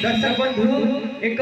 दर्शक बंधू एक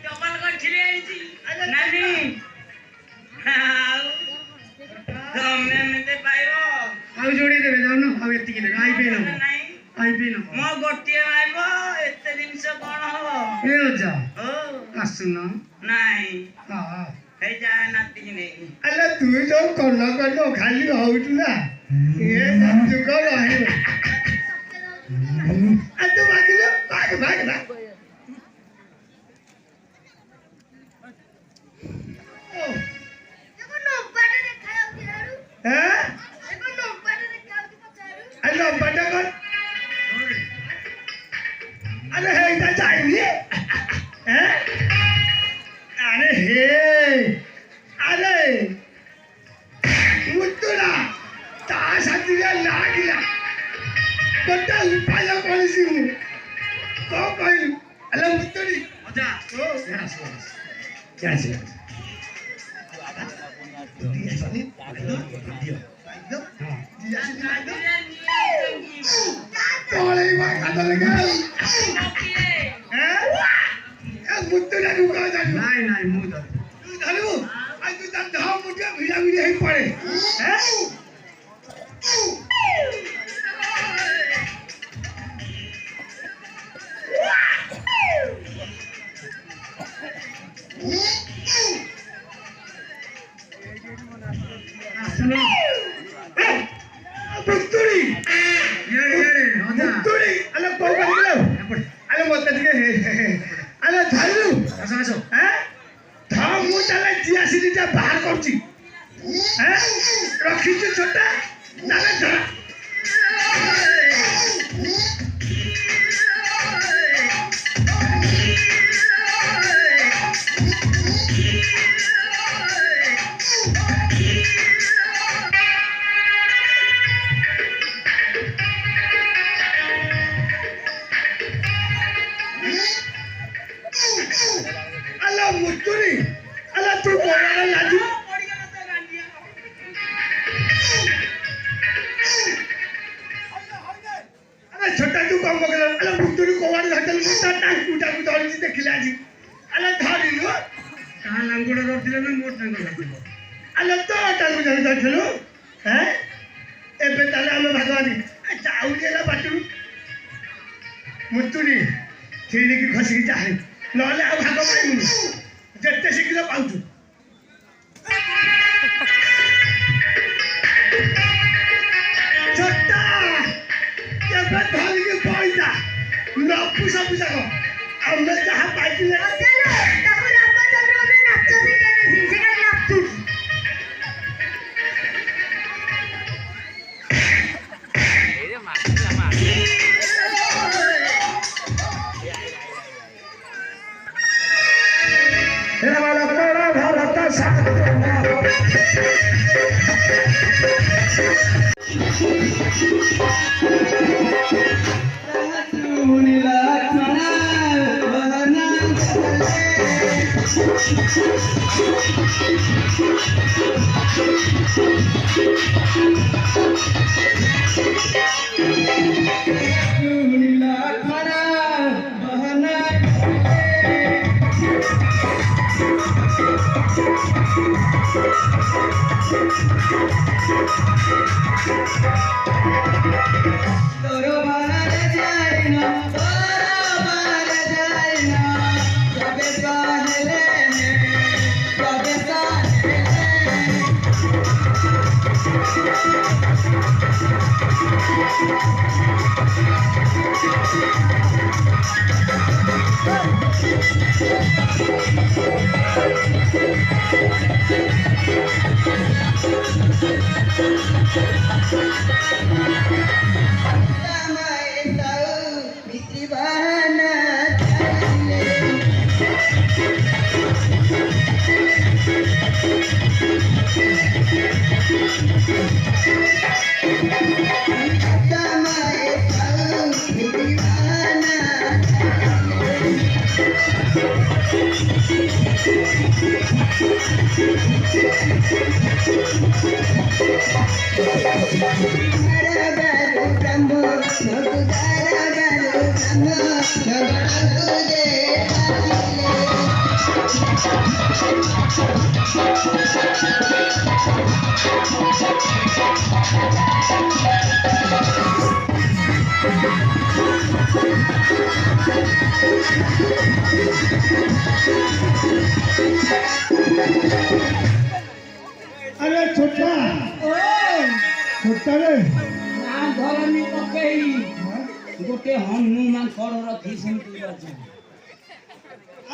जाऊन କରିଥିଲି ଆଣିଛି ନାନୀ ତମେ ଏମିତି ପାଇବ ଆଉ ଯୋଡେଇ ଦେବେ ଯାଉନ ଆଉ ଏତିକି ଦେବେ ଆଇପି ନବ ନାଇଁ ଆଇପି ନବ ମୋ ଗୋଟିଏ ପାଇବ ଏତେ ଜିନିଷ କଣ ହବ ଏ ଅଜା ଓ ଆସୁନ ନାଇଁ ହଁ ହେଇ ଯା ନାତିକି ନେଇକି ଆଲେ ତୁ ଯୋଉ କଲ କଲ ଖାଲି ହଉଛୁ ନା ଏ ଯୁଗ ରହିବ ଆ ତୁ ମାଗିଲ ଭାଗ ଭାଗ ଭାଗ लंबाटा कर अरे हे इधर जाएंगे अरे हे अरे मुत्तुरा तासाठी लागला कोणता उपाय कळसी मु को कहिलु अरे मुत्तुरी मजा ओ यास नाही मुद झालू आज तू तर 10 मोठ्या भिडाभिडी हे पडे मुत्तुरी येडे येडे मुत्तुरी अरे पाव करी गेलो अरे मत तिके अरे झालू असं असं धा मोठाला जियासिनीचा बाहेर करची रखीची छोटा नाला धरा अला मुत्तुरी अला तू बोलायला लाजू अरे छोटा तू काम बघला अला मुत्तुरी कोवाड घातल मोठा टाक कुटा कुटाळी देखिला आजी अला धारिलो का लांगोडा रथिला ना मोठ लांगोडा अला तो टाकू जाऊ हैं एबे ताले आलो भगवानी चाउलेला बाटू मुत्तुरी थीड़ी की खसी की चाहे नहले आ भाग पाइबुनी जेते शीघ्र पाउछु छोटा केबे धल के पैसा न पुसा पुसा को हमने जहां पाइले चलो ताको लापा चलो में नाचो से के से का लापतु हे वाला पड़ा भारत साथ Brahma अरे छोटा छोटा रे ନା ଧରନି ପକେଇ ଗୋଟେ ହନୁମାନ କଡ଼ ରଖି ସେମିତି ଅଛି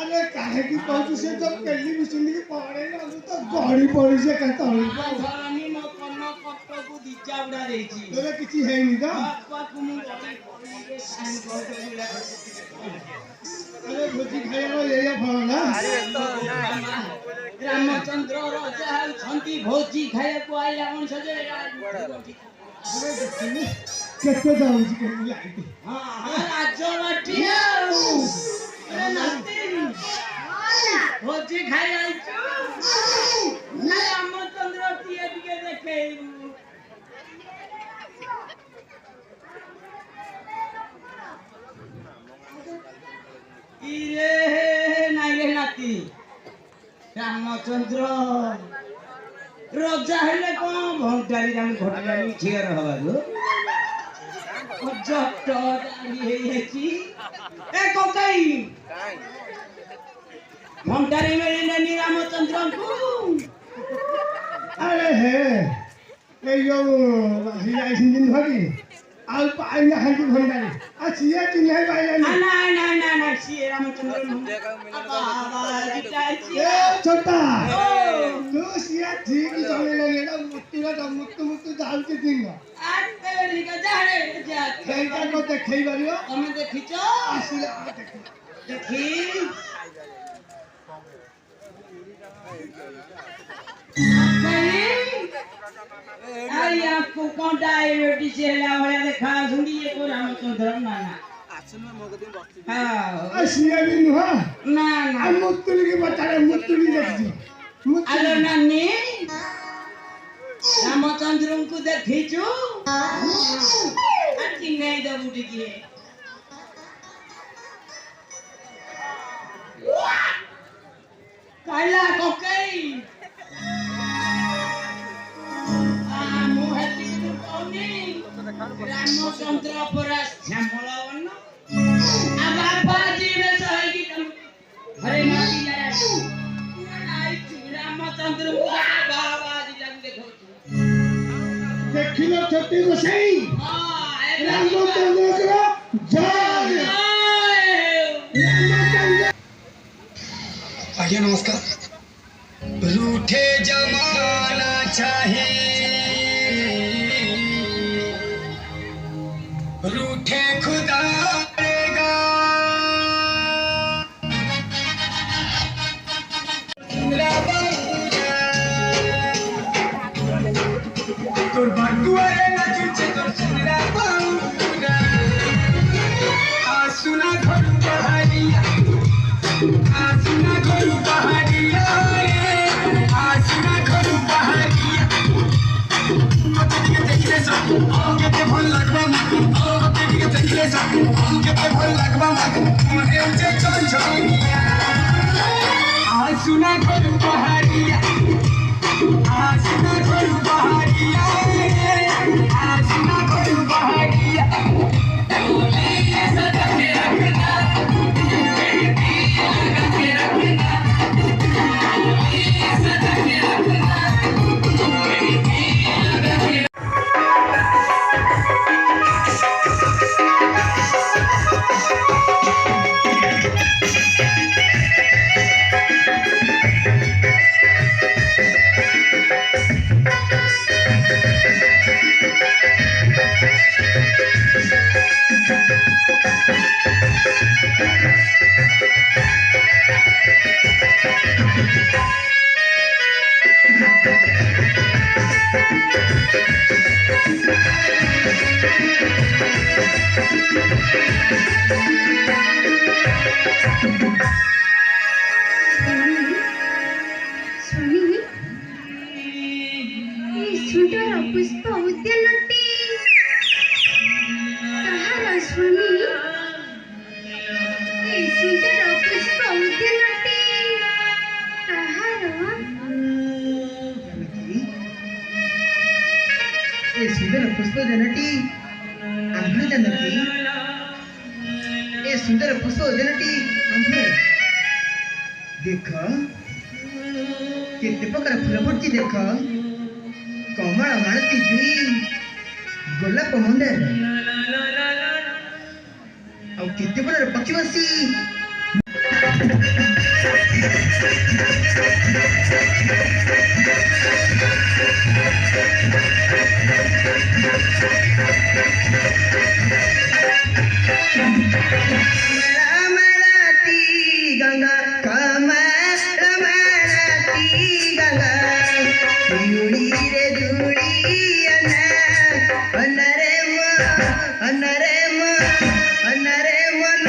अरे काहे की कहू से तो पहली भी सुन के पड़े ना तो गड़ी पड़ी से कहता हूं ଧରନି ମୋ କନ କଟକୁ ଦିଜା ଉଡ଼ା ଦେଇଛି तोरे किछि है नहीं तो ବାପାକୁ ମୁଁ ଗଳି ପଡ଼ିରେ ସାଇନ୍ କରିଦେବି अरे भोजी खाଇବା ये फल ना ରାମଚନ୍ଦ୍ର ରଜା ହେଉଛନ୍ତି ଭୋଜି ଖାଇବାକୁ ଆଇଲା ମଣିଷ ଯେ अरे देखिए केते जाउची के लाइट ହଁ ରାଜବାଟୀ ଆଉ ଆରେ ନାତି ଭୋଜି ଖାଇ ଆଇଛୁ ରାମଚନ୍ଦ୍ର କିଏ ଟିକେ ଦେଖେଇବୁ ଇରେ ନାଇଁ ରେ ନାତି ରାମଚନ୍ଦ୍ର ରଜା ହେଲେ କଣ ଭଣ୍ଡାରୀ ତାଙ୍କୁ ଘଟିଲାନି ଝିଅର ହବାକୁ ଜଟ ଦାଢ଼ି ହେଇଯାଇଛି ଏ କକେଇ ଭଣ୍ଡାରୀ ମିଳିଲେନି ରାମଚନ୍ଦ୍ରଙ୍କୁ अरे हे ए यो हिला सिंजिन भरी आल पाई ना हंदी भंडारी आछिया चिन्है पाइला ନାଇଁ नहीं ନାଇଁ ନାଇଁ ନାଇଁ ସିଏ ରାମଚନ୍ଦ୍ର ନୁହଁ ए छोटा ओ तू सिया ठीक जाने लगे ना मुत्तु मुत्तु जाउची दिन केइटा को देखै बारियो ତମେ ଦେଖିଛ आसिले आ देख ଦେଖି आपको कौन डायबिटीज ହେଲା ଭଳିଆ ଦେଖା ଆସୁନି ଇଏ କୋଉ ରାମଚନ୍ଦ୍ର ନା ନା ହଁ आसिया भी नुहा ନା आ ନା मुत्तुली की बतारे मुत्तुली देखी ଆଲୋ मुत्तुली ନାନୀ ରାମଚନ୍ଦ୍ରଙ୍କୁ ଦେଖିଛୁ ଚିହ୍ନେଇ ଦେବୁ ଟିକେ କାଇଲା କକେଇ ମୁଁ ହେତିକି କହୁନି ରାମଚନ୍ଦ୍ର ପରା ଶ୍ୟାମଳ ବର୍ଣ୍ଣ ଆ ବାପା ଯିବେ ସହିକି ଘରେ ମାଟି ଯାଏ ରାମଚନ୍ଦ୍ରଙ୍କୁ ବାବା ଆଜି ତାକୁ ଦେଖାଉଛୁ देखिलो छोटी को सही रामचंद्र को जय रामचंद्र आइए नमस्कार रूठे जमाना चाहे रूठे खुदा रहेगा मेरा बाबूजा तोर बटुआ रे ना चुचे तोर सुनरा बाबूजा आसुना घर बहारिया आसुना घर बहारिया रे आसुना घर बहारिया देखले सब केते भल लागबा मके देखले सब केते भल लागबा मके मरे उचे चल चलिया आसुना घर बहारिया आसुना घर बहारिया रे आसुना घर बहारिया ଓଜନଟି ଆମ୍ଭୁଳି ଦାନଟି ଏ ସୁନ୍ଦର ପୁଷ୍ପ ଓଜନଟି ଆମ୍ଭୁଳି ଦେଖ କେତେ ପ୍ରକାର ଫୁଲ ଫୁଟୁଛି ଦେଖ କମଳ ମାଳତୀ ଜୁଇ ଗୋଲାପ ମନ୍ଦାର ଆଉ କେତେ ପ୍ରକାର ପକ୍ଷୀ ବସି गंगा कमलती गंगा जुड़ी रे जुड़ी अनरे मन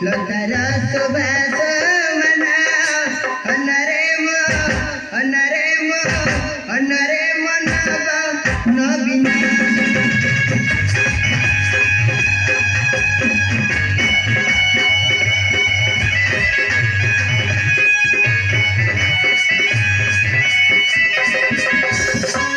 लता